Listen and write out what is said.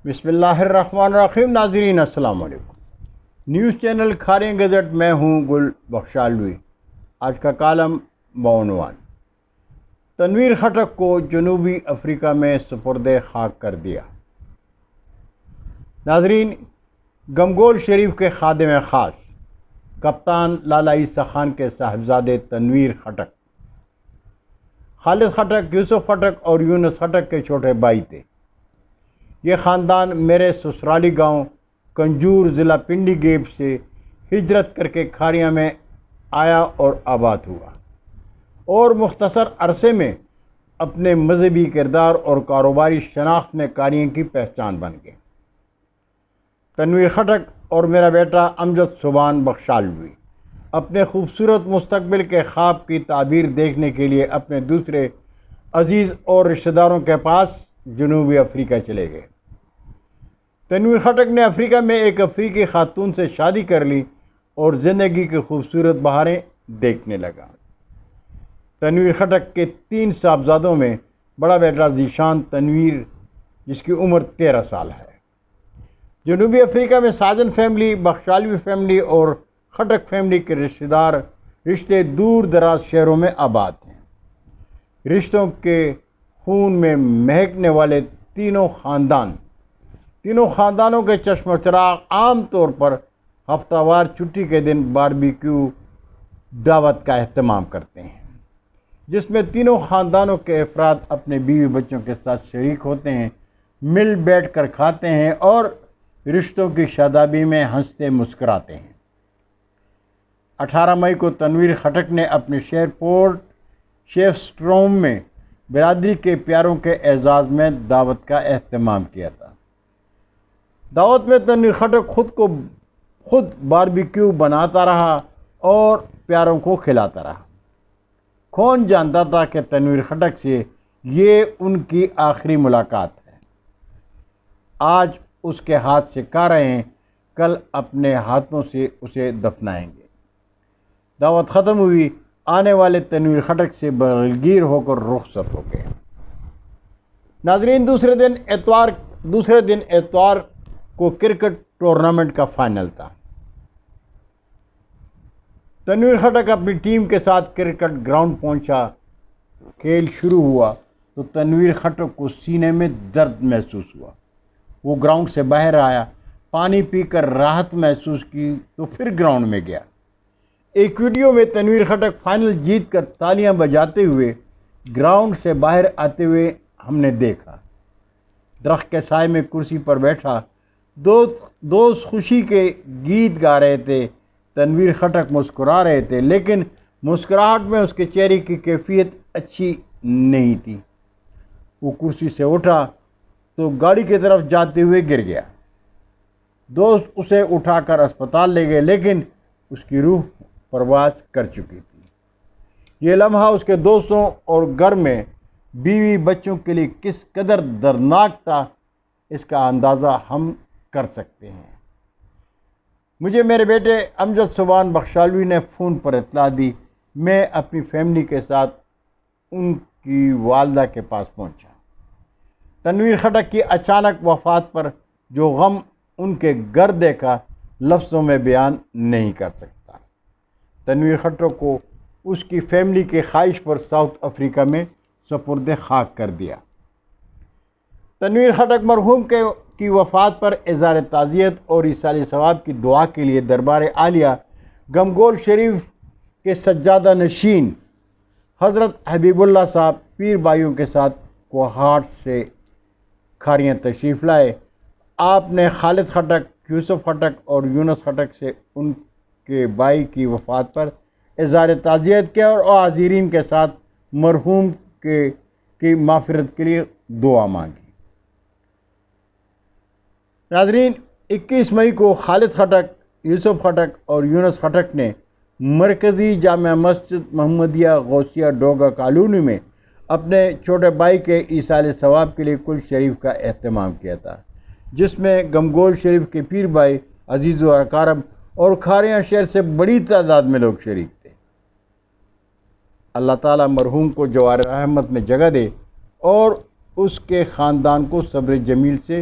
بسم اللہ الرحمن الرحیم۔ ناظرین السلام علیکم۔ نیوز چینل کھاریں گزٹ میں ہوں گل بخشالوی۔ آج کا کالم بعنوان تنویر خٹک کو جنوبی افریقہ میں سپرد خاک کر دیا۔ ناظرین، گمگول شریف کے خادم خاص کپتان لالا عیسیٰ خان کے صاحبزادے تنویر خٹک خالد خٹک، یوسف خٹک اور یونس خٹک کے چھوٹے بھائی تھے۔ یہ خاندان میرے سسرالی گاؤں کنجور ضلع پنڈی گیب سے ہجرت کر کے کھاریاں میں آیا اور آباد ہوا، اور مختصر عرصے میں اپنے مذہبی کردار اور کاروباری شناخت میں کاریوں کی پہچان بن گئے۔ تنویر خٹک اور میرا بیٹا امجد سبحان بخشالوی اپنے خوبصورت مستقبل کے خواب کی تعبیر دیکھنے کے لیے اپنے دوسرے عزیز اور رشتہ داروں کے پاس جنوبی افریقہ چلے گئے۔ تنویر خٹک نے افریقہ میں ایک افریقی خاتون سے شادی کر لی اور زندگی کی خوبصورت بہاریں دیکھنے لگا۔ تنویر خٹک کے 3 صاحبزادوں میں بڑا بیٹا ذیشان تنویر، جس کی عمر 13 سال ہے، جنوبی افریقہ میں ساجن فیملی، بخشالوی فیملی اور خٹک فیملی کے رشتے دور دراز شہروں میں آباد ہیں۔ رشتوں کے خون میں مہکنے والے تینوں خاندانوں کے چشم و چراغ عام طور پر ہفتہ وار چھٹی کے دن باربیکیو دعوت کا اہتمام کرتے ہیں، جس میں تینوں خاندانوں کے افراد اپنے بیوی بچوں کے ساتھ شریک ہوتے ہیں، مل بیٹھ کر کھاتے ہیں اور رشتوں کی شادابی میں ہنستے مسکراتے ہیں۔ 18 مئی کو تنویر خٹک نے اپنے شہر پورٹ شیف سٹروم میں برادری کے پیاروں کے اعزاز میں دعوت کا اہتمام کیا تھا۔ دعوت میں تنویر خٹک خود باربیکیو بناتا رہا اور پیاروں کو کھلاتا رہا۔ کون جانتا تھا کہ تنویر خٹک سے یہ ان کی آخری ملاقات ہے۔ آج اس کے ہاتھ سے کھا رہے ہیں، کل اپنے ہاتھوں سے اسے دفنائیں گے۔ دعوت ختم ہوئی، آنے والے تنویر خٹک سے بغلگیر ہو کر رخصت ہو گئے۔ ناظرین، دوسرے دن اتوار کو کرکٹ ٹورنامنٹ کا فائنل تھا۔ تنویر خٹک اپنی ٹیم کے ساتھ کرکٹ گراؤنڈ پہنچا۔ کھیل شروع ہوا تو تنویر خٹک کو سینے میں درد محسوس ہوا۔ وہ گراؤنڈ سے باہر آیا، پانی پی کر راحت محسوس کی تو پھر گراؤنڈ میں گیا۔ ایک ویڈیو میں تنویر خٹک فائنل جیت کر تالیاں بجاتے ہوئے گراؤنڈ سے باہر آتے ہوئے ہم نے دیکھا۔ درخت کے سائے میں کرسی پر بیٹھا دوست خوشی کے گیت گا رہے تھے۔ تنویر خٹک مسکرا رہے تھے، لیکن مسکراہٹ میں اس کے چہرے کی کیفیت اچھی نہیں تھی۔ وہ کرسی سے اٹھا تو گاڑی کی طرف جاتے ہوئے گر گیا۔ دوست اسے اٹھا کر اسپتال لے گئے، لیکن اس کی روح پرواز کر چکی تھی۔ یہ لمحہ اس کے دوستوں اور گھر میں بیوی بچوں کے لیے کس قدر دردناک تھا، اس کا اندازہ ہم کر سکتے ہیں۔ مجھے میرے بیٹے امجد سبحان بخشالوی نے فون پر اطلاع دی۔ میں اپنی فیملی کے ساتھ ان کی والدہ کے پاس پہنچا۔ تنویر خٹک کی اچانک وفات پر جو غم ان کے گھر دیکھا، لفظوں میں بیان نہیں کر سکتا۔ تنویر خٹک کو اس کی فیملی کی خواہش پر ساؤتھ افریقہ میں سپرد خاک کر دیا۔ تنویر خٹک مرحوم کی وفات پر اظہار تعزیت اور ایصال ثواب کی دعا کے لیے دربار عالیہ گمگول شریف کے سجادہ نشین حضرت حبیب اللہ صاحب پیر بھائیوں کے ساتھ کوہاٹ سے کھاریاں تشریف لائے۔ آپ نے خالد خٹک، یوسف خٹک اور یونس خٹک سے ان کے بھائی کی وفات پر اظہار تعزیت کیا اور حاضرین کے ساتھ مرحوم کی مغفرت کے لیے دعا مانگی۔ ناظرین، 21 مئی کو خالد خٹک، یوسف خٹک اور یونس خٹک نے مرکزی جامع مسجد محمدیہ غوثیہ ڈوگا کالونی میں اپنے چھوٹے بھائی کے ایصال ثواب کے لیے کل شریف کا اہتمام کیا تھا، جس میں گمگول شریف کے پیر بھائی، عزیز و اقارب اور کھاریاں شہر سے بڑی تعداد میں لوگ شریک تھے۔ اللہ تعالیٰ مرحوم کو جوار رحمت میں جگہ دے اور اس کے خاندان کو صبر جمیل سے